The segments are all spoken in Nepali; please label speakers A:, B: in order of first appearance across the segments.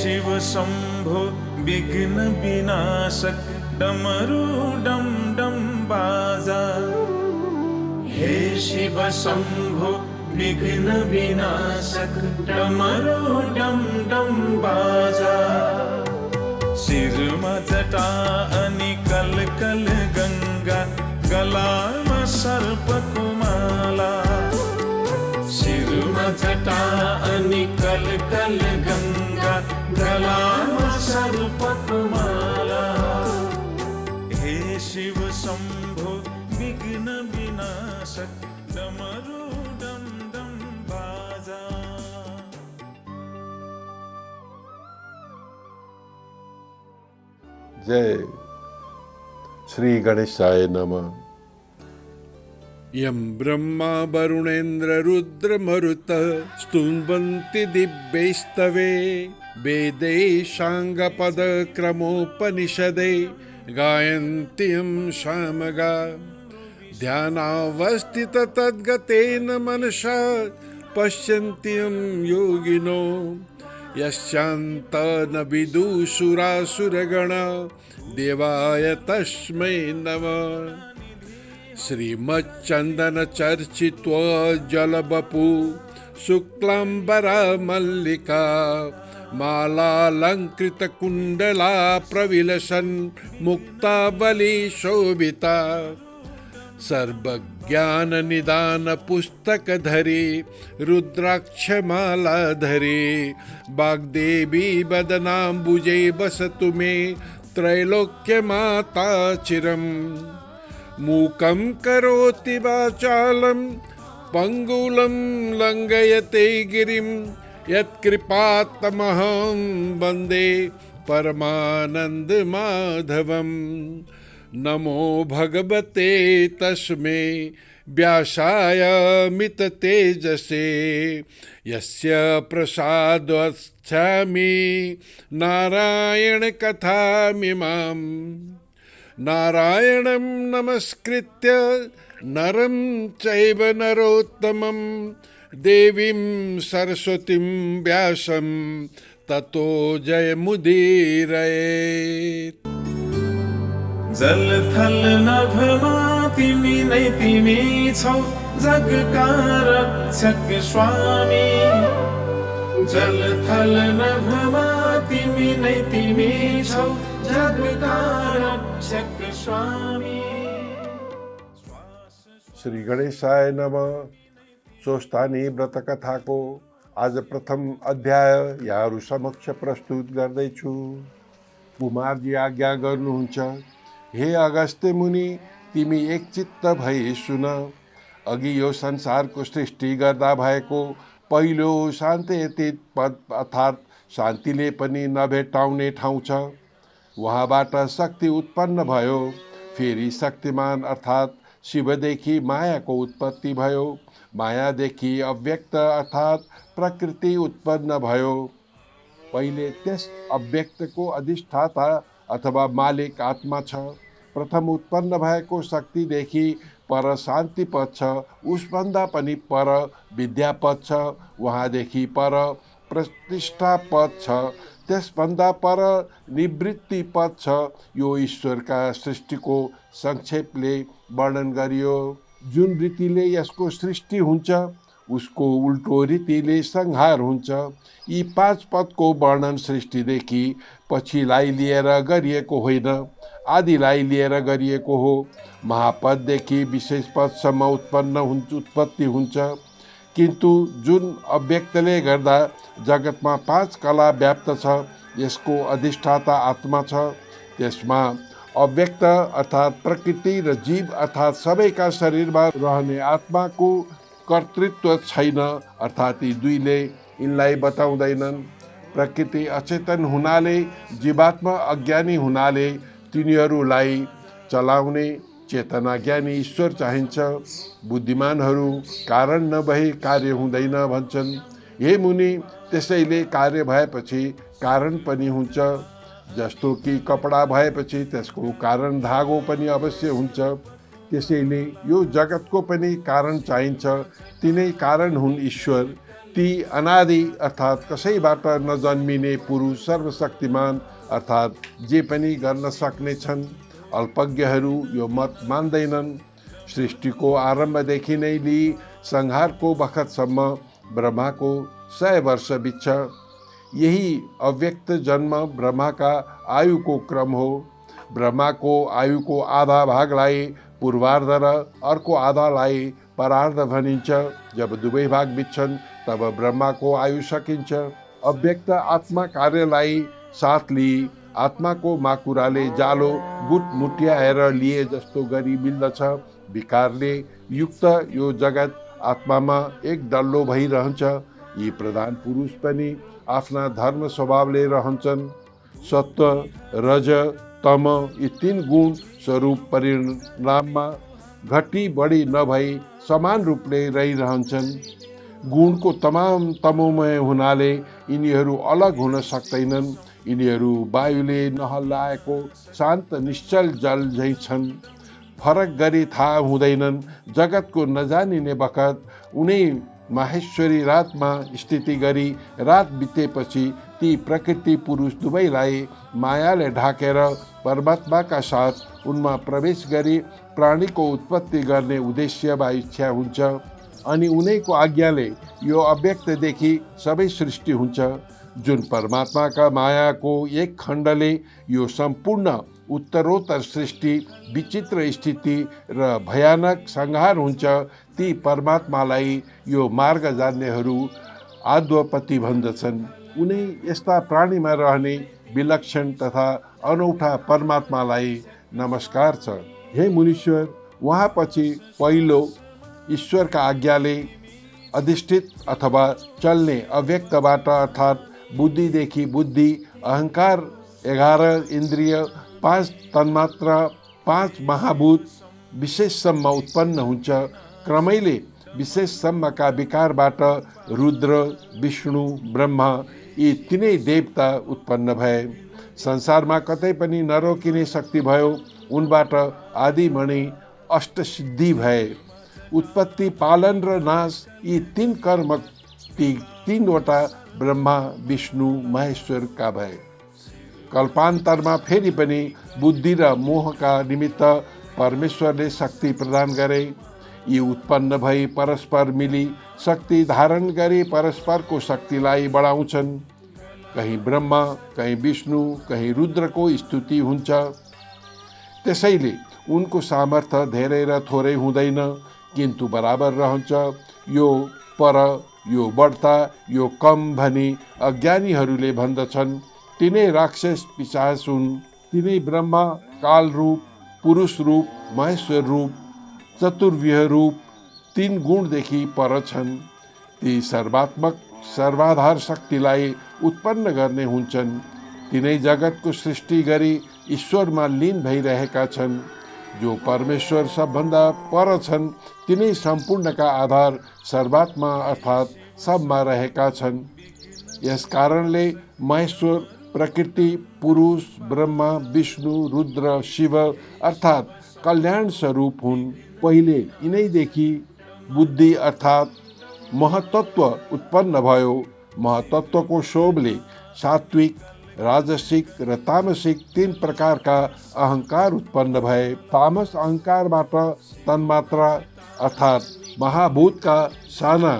A: शिव शंभो विघ्न विनाशक डमरू डम डम बाजा। हे शिव शंभो विघ्न विनाशक डमरू डम डम बाजा। शिरमा जटा अनि कल कल गंगा, गलामा सर्पको माला। शिरमा जटा अनि कल कल गंगा, गलामा सर्पको माला। हे शिव शंभो विघ्न विनाशक डमरू डम डम बाजा।
B: जय श्री गणेशाय नमः।
C: यं ब्रह्मा वरुणेन्द्र रुद्र मरुत स्तुवन्ति दिव्यैस्तवे, वेदे साङ्गपद क्रमोपनिषदे गायन्ति यं सामगा। ध्यानावस्थित तद्गतेन मनसा पश्यन्ति यं योगिनो, यस्यान्त न विदुषुरासुरगणा देवाय तस्मै नमः। श्रीमच्चन्दन चर्चित्वा जलबपु शुक्लाम्बरा मल्लिका, मालालंकृत कुण्डला प्रविलसन् मुक्तावली शोभिता। सर्वज्ञान निदान पुस्तक धरी रुद्राक्षमाला धरी, वाग्देवी वदनाम्बुजे वसतु मे त्रैलोक्य माता चिरम्। मूकं करोति वाचालं पंगुलं लंघयते गिरिं, यत्कृपात्तमहं वन्दे परमानंद माधवम्। नमो भगवते तस्मै व्यासाय मित तेजसे, यस्य प्रसादवत्स्यामि नारायण कथामिमाम्। नारायणं नमस्कृत्य नरं चैव नरोत्तमं, देवीं सरस्वतीं व्यासं ततो जयमुदीरयेत्।
A: जल थल नभ तिमी नै तिमी छौ जगका रक्षक स्वामी। जल थल नभ तिमी नै तिमी छौ जगका रक्षक स्वामी।
B: श्री गणेशाय नमः। स्वस्थानी व्रत कथाको आज प्रथम अध्याय यहाँहरू समक्ष प्रस्तुत गर्दैछु। कुमारजी आज्ञा गर्नुहुन्छ। हे अगस्त्य मुनि, तिमी एकचित्त भई सुन। अघि यो संसारको सृष्टि गर्दा भएको पहिलो शान्तितीत पद अर्थात् शान्तिले पनि नभेटाउने ठाउँ छ। वहाँबाट शक्ति उत्पन्न भयो। फेरि शक्तिमान अर्थात् शिवदेखि मायाको उत्पत्ति भयो। मायादेखि अव्यक्त अर्थात् प्रकृति उत्पन्न भयो। पहिले त्यस अव्यक्तको अधिष्ठाता अथवा मालिक आत्मा छ। प्रथम उत्पन्न भएको शक्तिदेखि पर शान्ति पद छ। उसभन्दा पनि पर विद्यापद छ। वहाँदेखि पर प्रतिष्ठा पद छ। त्यसभन्दा पर निवृत्ति पद छ। यो ईश्वरका सृष्टिको संक्षेपले वर्णन गरियो। जुन रीतिले यसको सृष्टि हुन्छ उसको उल्टो रीतिले संहार हुन्छ। यी 5 पदको वर्णन सृष्टिदेखि पछिलाई लिएर गरिएको होइन, आदिलाई लिएर गरिएको हो। महापददेखि विशेष पदसम्म उत्पत्ति हुन्छ। किन्तु जुन अव्यक्तले गर्दा जगतमा 5 कला व्याप्त छ, यसको अधिष्ठाता आत्मा छ। त्यसमा अव्यक्त अर्थात् प्रकृति र जीव अर्थात् सबैका शरीरमा रहने आत्माको कर्तृत्व छैन। अर्थात् यी दुईले यिनलाई बताउँदैनन्। प्रकृति अचेतन हुनाले, जीवात्मा अज्ञानी हुनाले तिनीहरूलाई चलाउने चेतना ज्ञानी ईश्वर चाहिन्छ। बुद्धिमानहरू कारण नभई कार्य हुँदैन भन्छन्। हे मुनि, त्यसैले कार्य भएपछि कारण पनि हुन्छ। जस्तो कि कपडा भएपछि त्यसको कारण धागो पनि अवश्य हुन्छ। त्यसैले यो जगतको पनि कारण चाहिन्छ। तिनै कारण हुन् ईश्वर। ती अनादि अर्थात् कसैबाट नजन्मिने पुरुष सर्वशक्तिमान अर्थात् जे पनि गर्न सक्ने छन्। अल्पज्ञहरू यो मत मान्दैनन्। सृष्टिको आरम्भदेखि नै लिई संहारको बखतसम्म ब्रह्माको 100 वर्ष बित्छ। यही अव्यक्त जन्म ब्रह्माका आयुको क्रम हो। ब्रह्माको आयुको आधा भागलाई पूर्वार्ध र अर्को आधालाई परार्ध भनिन्छ। जब दुवै भाग बित्छन् तब ब्रह्माको आयु सकिन्छ। अव्यक्त आत्मा कार्यलाई साथ लिई आत्माको माकुराले जालो गुटमुट्याएर लिए जस्तो गरी मिल्दछ। विकारले युक्त यो जगत आत्मामा एक डल्लो भइरहन्छ। यी प्रधान पुरुष पनि आफ्ना धर्म स्वभावले रहन्छन्। सत्व, रज, तम यी 3 गुण स्वरूप परिणाममा घटी बढी नभई समान रूपले रहिरहन्छन्। गुणको तमाम तमोमय हुनाले यिनीहरू अलग हुन सक्दैनन्। यिनीहरू वायुले नहल्लाएको शान्त निश्चल जल झैँ छन्। फरक गरी थाहा हुँदैनन्। जगतको नजानिने बखत उनै माहेश्वरी रातमा स्थिति गरी रात बितेपछि ती प्रकृति पुरुष दुवैलाई मायाले ढाकेर परमात्माका साथ उनमा प्रवेश गरी प्राणीको उत्पत्ति गर्ने उद्देश्य वा इच्छा हुन्छ। अनि उनैको आज्ञाले यो अव्यक्तदेखि सबै सृष्टि हुन्छ। जुन परमात्माका मायाको एक खण्डले यो सम्पूर्ण उत्तरोत्तर सृष्टि, विचित्र स्थिति र भयानक संहार हुन्छ, ती परमात्मालाई यो मार्ग जान्नेहरू आद्वपति भन्दछन्। उनै यस्ता प्राणीमा रहने विलक्षण तथा अनौठा परमात्मालाई नमस्कार छ। हे मुनीश्वर, उहाँपछि पहिलो ईश्वरका आज्ञाले अधिष्ठित अथवा चल्ने अव्यक्तबाट अर्थात् बुद्धिदेखि बुद्धि, अहङ्कार, 11 इन्द्रिय, 5 तन्मात्रा, 5 महाभूत विशेषसम्म उत्पन्न हुन्छ। क्रमैले विशेषसम्मका विकारबाट रुद्र, विष्णु, ब्रह्मा यी 3 देवता उत्पन्न भए। संसारमा कतै पनि नरोकिने शक्ति भयो। उनबाट आदिमणि अष्टसिद्धि भए। उत्पत्ति, पालन र नाश यी 3 कर्म ती 3वटा ब्रह्मा, विष्णु, महेश्वरका भए। कल्पान्तरमा फेरि पनि बुद्धि र मोहका निमित्त परमेश्वरले शक्ति प्रदान गरे। यी उत्पन्न भई परस्पर मिली शक्ति धारण गरी परस्परको शक्तिलाई बढाउँछन्। कहीँ ब्रह्मा, कहीँ विष्णु, कहीँ रुद्रको स्तुति हुन्छ। त्यसैले उनको सामर्थ्य धेरै र थोरै हुँदैन, किन्तु बराबर रहन्छ। यो पर, यो बढ्ता, यो कम भनी अज्ञानीहरूले भन्दछन्। तिनै राक्षस पिशाच हुन्। तिनै ब्रह्मा, काल रूप, पुरुष रूप, महेश्वर रूप, चतुर्व्यूह रूप, 3 गुणदेखि पर छन्। ती सर्वात्मक सर्वाधार शक्तिलाई उत्पन्न गर्ने हुन्छन्। तिनै जगतको सृष्टि गरी ईश्वरमा लीन भइरहेका छन्। जो परमेश्वर सबभन्दा पर छन्, तिनै सम्पूर्णका आधार सर्वात्मा अर्थात् सबमा रहेका छन्। यस कारणले महेश्वर, प्रकृति, पुरुष, ब्रह्मा, विष्णु, रुद्र, शिव अर्थात् कल्याण स्वरूप हुन्। पहिले यिनैदेखि बुद्धि अर्थात् महतत्व उत्पन्न भयो। महतत्वको शोभले सात्विक, राजसिक र तामसिक 3 प्रकारका अहङ्कार उत्पन्न भए। तामस अहङ्कारबाट तन्मात्रा अर्थात् महाभूतका साना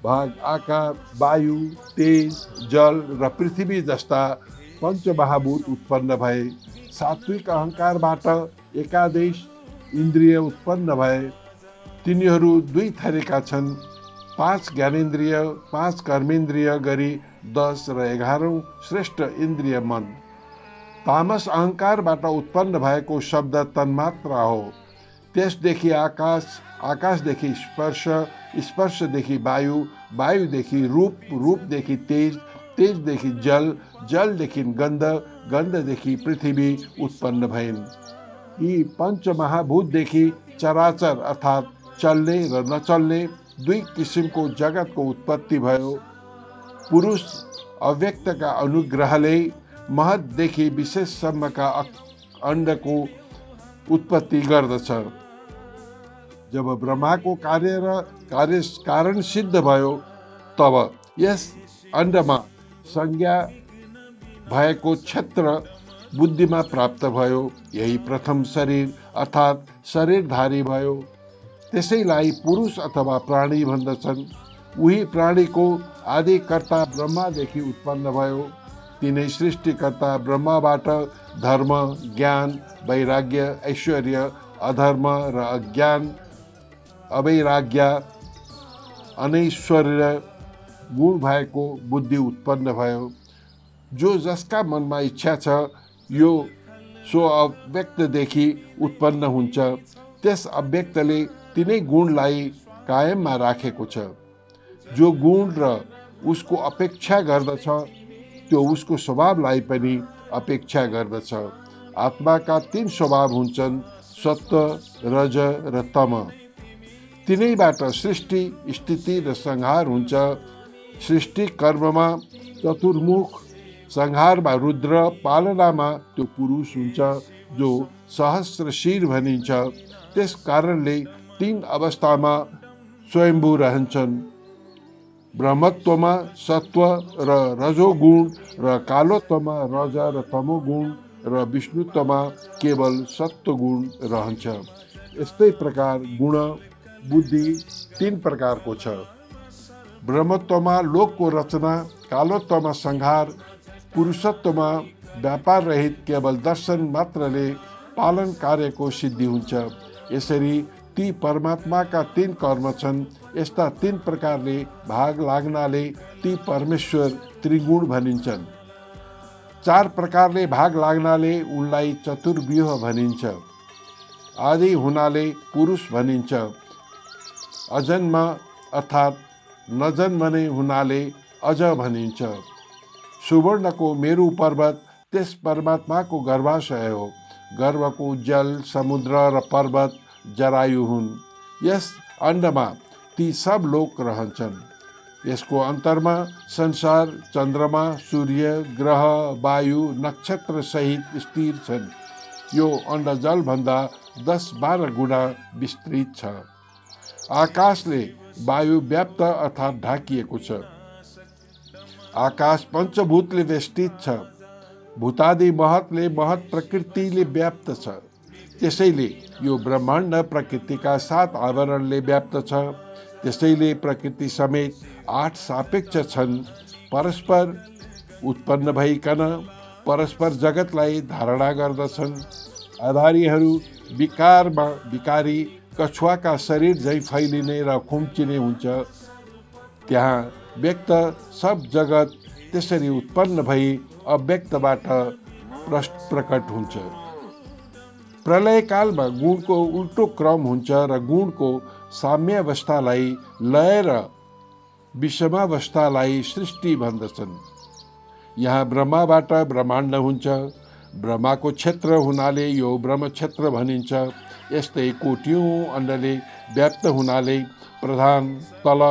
B: भाग आकाश, वायु, तेज, जल र पृथ्वी जस्ता पञ्चमहाभूत उत्पन्न भए। सात्विक अहङ्कारबाट 11 इन्द्रिय उत्पन्न भए। तिनीहरू 2 थरीका छन्, 5 ज्ञानेन्द्रिय, 5 कर्मेन्द्रिय गरी 10 र 11औं श्रेष्ठ इन्द्रिय मन। तामस अहङ्कारबाट उत्पन्न भएको शब्द तन्मात्रा हो। त्यसदेखि आकाश, आकाशदेखि स्पर्श, स्पर्शदेखि वायु, वायुदेखि रूप, रूपदेखि तेज, तेजदेखि जल, जलदेखि गन्ध, गन्धदेखि पृथ्वी उत्पन्न भइन्। यी पञ्चमहाभूतदेखि चराचर अर्थात् चल्ने र नचल्ने 2 किसिमको जगतको उत्पत्ति भयो। पुरुष अव्यक्तका अनुग्रहले महतदेखि विशेषसम्मका अण्डको उत्पत्ति गर्दछ। जब ब्रह्माको कार्य र कारण सिद्ध भयो, तब यस अण्डमा संज्ञा भएको क्षेत्र बुद्धिमा प्राप्त भयो। यही प्रथम शरीर अर्थात् शरीरधारी भयो। त्यसैलाई पुरुष अथवा प्राणी भन्दछन्। उही प्राणीको आदिकर्ता ब्रह्मादेखि उत्पन्न भयो। तिनै सृष्टिकर्ता ब्रह्माबाट धर्म, ज्ञान, वैराग्य, ऐश्वर्य, अधर्म र अज्ञान, अवैराग्य, अनैश्वर्य गुण भएको बुद्धि उत्पन्न भयो। जो जसका मनमा इच्छा छ यो सो अव्यक्तदेखि उत्पन्न हुन्छ। त्यस अव्यक्तले तिनै गुणलाई कायममा राखेको छ। जो गुण र उसको अपेक्षा गर्दछ त्यो उसको स्वभावलाई पनि अपेक्षा गर्दछ। आत्माका 3 स्वभाव हुन्छन्, सत्व, रज र तम। तिनैबाट सृष्टि, स्थिति र संहार हुन्छ। सृष्टि कर्ममा चतुर्मुख, संहारमा रुद्र, पालनामा त्यो पुरुष हुन्छ जो सहस्र शिर भनिन्छ। त्यस कारणले 3 अवस्थामा स्वयम्भू रहन्छन्। ब्रह्मत्वमा सत्व र रजोगुण र कालोत्वमा रज र तमोगुण र विष्णुत्वमा केवल सत्वगुण रहन्छ। यस्तै प्रकार गुण बुद्धि 3 प्रकारको छ। ब्रह्मत्वमा लोकको रचना, कालोत्वमा संहार, पुरुषत्वमा व्यापार रहित केवल दर्शन मात्रले पालन कार्यको सिद्धि हुन्छ। यसरी ती परमात्माका 3 कर्म छन्। यस्ता 3 प्रकारले भाग लाग्नाले ती परमेश्वर त्रिगुण भनिन्छन्। 4 प्रकारले भाग लाग्नाले उनलाई चतुर्व्यूह भनिन्छ। आदि हुनाले पुरुष भनिन्छ। अजन्म अर्थात् नजन्मने हुनाले अज भनिन्छ। सुवर्णको मेरु पर्वत त्यस परमात्माको गर्भाशय हो। गर्भको जल, समुद्र र पर्वत जरायु हुन्। यस अण्डमा ती सब लोक रहन्छन्। यसको अन्तरमा संसार, चन्द्रमा, सूर्य, ग्रह, वायु, नक्षत्र सहित स्थिर छन्। यो अण्ड जलभन्दा 10-12 गुणा विस्तृत छ। आकाशले वायु व्याप्त अर्थात् ढाकिएको छ। आकाश पञ्चभूतले वेष्टित छ। भूतादि महतले महत प्रकृतिले व्याप्त छ। त्यसैले यो ब्रह्माण्ड प्रकृतिका 7 आवरणले व्याप्त छ। त्यसैले प्रकृति समेत 8 सापेक्ष छन्। परस्पर उत्पन्न भइकन परस्पर जगतलाई धारणा गर्दछन्। आधारीहरू विकारमा विकारी कछुवाका शरीर झैँ फैलिने र खुम्चिने हुन्छ। त्यहाँ व्यक्त सब जगत त्यसरी उत्पन्न भई अव्यक्तबाट प्रकट हुन्छ। प्रलयकालमा गुणको उल्टो क्रम हुन्छ र गुणको साम्यावस्थालाई लय र विषमावस्थालाई सृष्टि भन्दछन्। यहाँ ब्रह्माबाट ब्रह्माण्ड हुन्छ। ब्रह्माको क्षेत्र हुनाले यो ब्रह्म क्षेत्र भनिन्छ। यस्तै कोटिौँ अण्डले व्याप्त हुनाले प्रधान तल,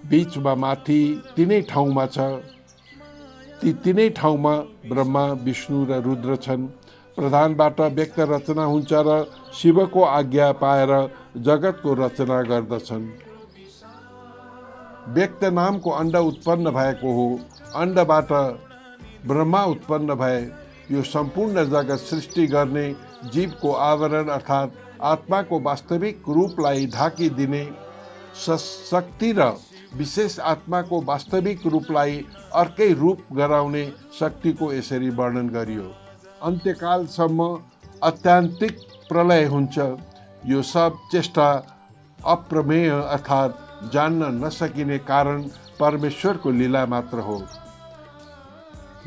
B: बीचमा माथि तिनै ठाउँमा छ। ती तिनै ठाउँमा ब्रह्मा, विष्णु र रुद्र छन्। प्रधानबाट व्यक्त रचना हुन्छ र शिवको आज्ञा पाएर जगतको रचना गर्दछन्। व्यक्त नामको अण्ड उत्पन्न भएको हो। अण्डबाट ब्रह्मा उत्पन्न भए। यो सम्पूर्ण जगत सृष्टि गर्ने जीवको आवरण अर्थात् आत्माको वास्तविक रूपलाई ढाकिदिने शक्ति र विशेष आत्माको वास्तविक रूपलाई अर्कै रूप गराउने शक्तिको यसरी वर्णन गरियो। अन्त्यकालसम्म आत्यान्तिक प्रलय हुन्छ। यो सब चेष्टा अप्रमेय अर्थात् जान्न नसकिने कारण परमेश्वरको लीला मात्र हो।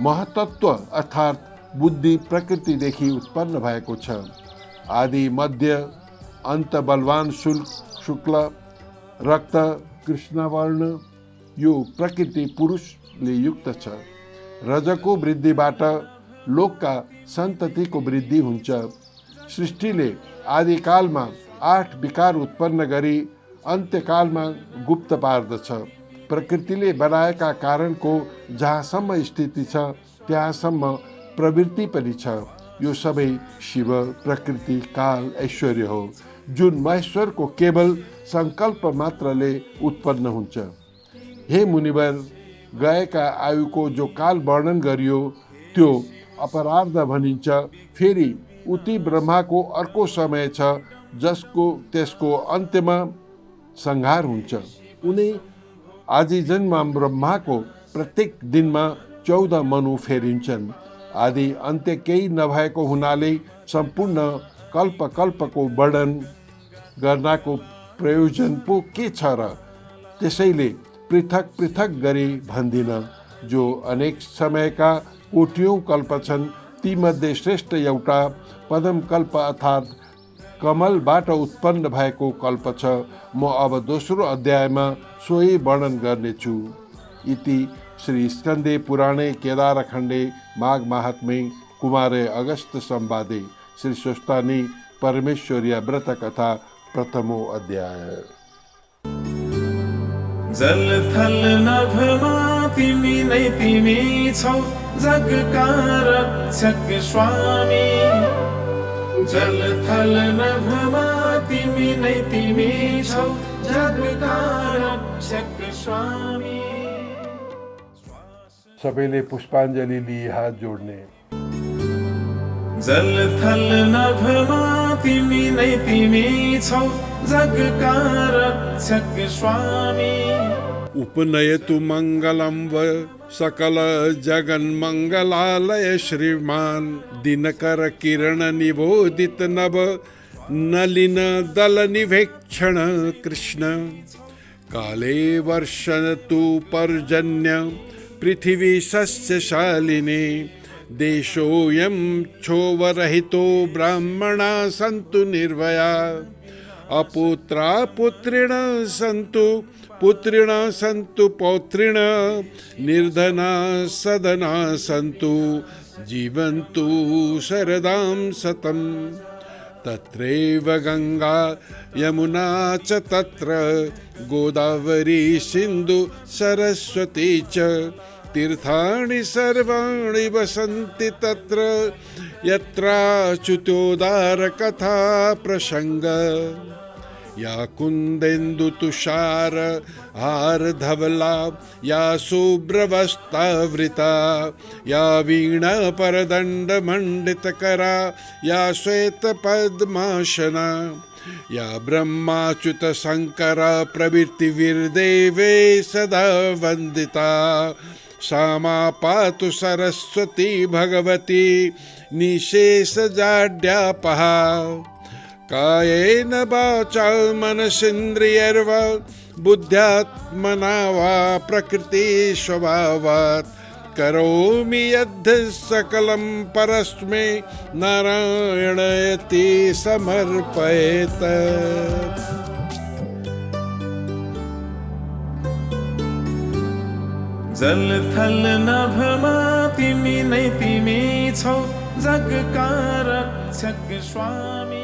B: महतत्व अर्थात् बुद्धि प्रकृतिदेखि उत्पन्न भएको छ। आदि, मध्य, अन्त बलवान, शुक्ल, रक्त, कृष्णवर्ण यो प्रकृति पुरुषले युक्त छ। रजको वृद्धिबाट लोकका सन्ततिको वृद्धि हुन्छ। सृष्टिले आदिकालमा 8 विकार उत्पन्न गरी अन्त्यकालमा गुप्त पार्दछ। प्रकृतिले बनाएका कारणको जहाँसम्म स्थिति छ त्यहाँसम्म प्रवृत्ति पनि छ। यो सबै शिव, प्रकृति, काल, ऐश्वर्य हो जुन महेश्वरको केवल सङ्कल्प मात्रले उत्पन्न हुन्छ। हे मुनिवर, गएका आयुको जो काल वर्णन गरियो त्यो अपरार्ध भनिन्छ। फेरि उति ब्रह्माको अर्को समय छ जसको त्यसको अन्त्यमा संहार हुन्छ। उनी आजीजन्म ब्रह्माको प्रत्येक दिनमा 14 मनु फेरिन्छन्। आदि अन्त्य केही नभएको हुनाले सम्पूर्ण कल्पको वर्णन गर्नको प्रयोजन पो के छ र? त्यसैले पृथक पृथक गरी भन्दिन। जो अनेक समयका कोटियौं कल्प छन् तीमध्ये श्रेष्ठ एउटा पदम कल्प अर्थात् कमलबाट उत्पन्न भएको कल्प छ। म अब दोस्रो अध्यायमा सोही वर्णन गर्नेछु। इति श्री स्कन्दे पुराणे केदारखण्डे माघ महात्म्ये कुमारे अगस्त संवादे श्री स्वस्थानी परमेश्वरीय व्रत कथा प्रथमो अध्याय।
A: जल थल नभमा तिमी नै तिमी छौ जगका रक्षक स्वामी। जल थल नभमा तिमी नै तिमी छौ जगका रक्षक स्वामी।
B: सबैले पुष्पाञ्जली लिए हात जोड्ने।
A: जल थल नभमा तिमी नै तिमी छौ जगका रक्षक स्वामी।
C: उपनयतु मङ्गलं व सकल जगन्मङ्गलालय श्रीमान दिनकर किरण निबोधित नभ नलिन दल निवेक्षण कृष्ण। काले वर्षन्तु पर्जन्य पृथिवी सस्यशालिनी। देशोऽयं क्षोभरहितो ब्राह्मणा सन्तु निर्भया। अपुत्रा पुत्रिण सन्तु पुत्रिण सन्तु पौत्रिण। निर्धना सदना सन्तु जीवन्तु शरदां शतं। तत्रैव गंगा यमुना च तत्र गोदावरी सिन्धु सरस्वती च। तीर्थानि सर्वाणि वसन्ति तत्र यत्राच्युतोदार कथा प्रसंग। या कुन्देन्दु तुषार हार धवला या शुभ्रवस्त्रावृता। या वीणा परदंड मंडित करा या श्वेत पद्मासना। या ब्रह्माच्युत शंकर प्रवृत्ति वीरदेवे सदा वंदिता। सामा पातु सरस्वती भगवती निशेष जाड्यापहा। कायेन वाचा मनसेन्द्रियैर्वा बुद्ध्यात्मना वा प्रकृति स्वभावात् करोमि यद् सकलं परस्मै नारायणयति समर्पयेत्।
A: जल थल नभमा तिमी नै तिमी छौ जगका रक्षक स्वामी।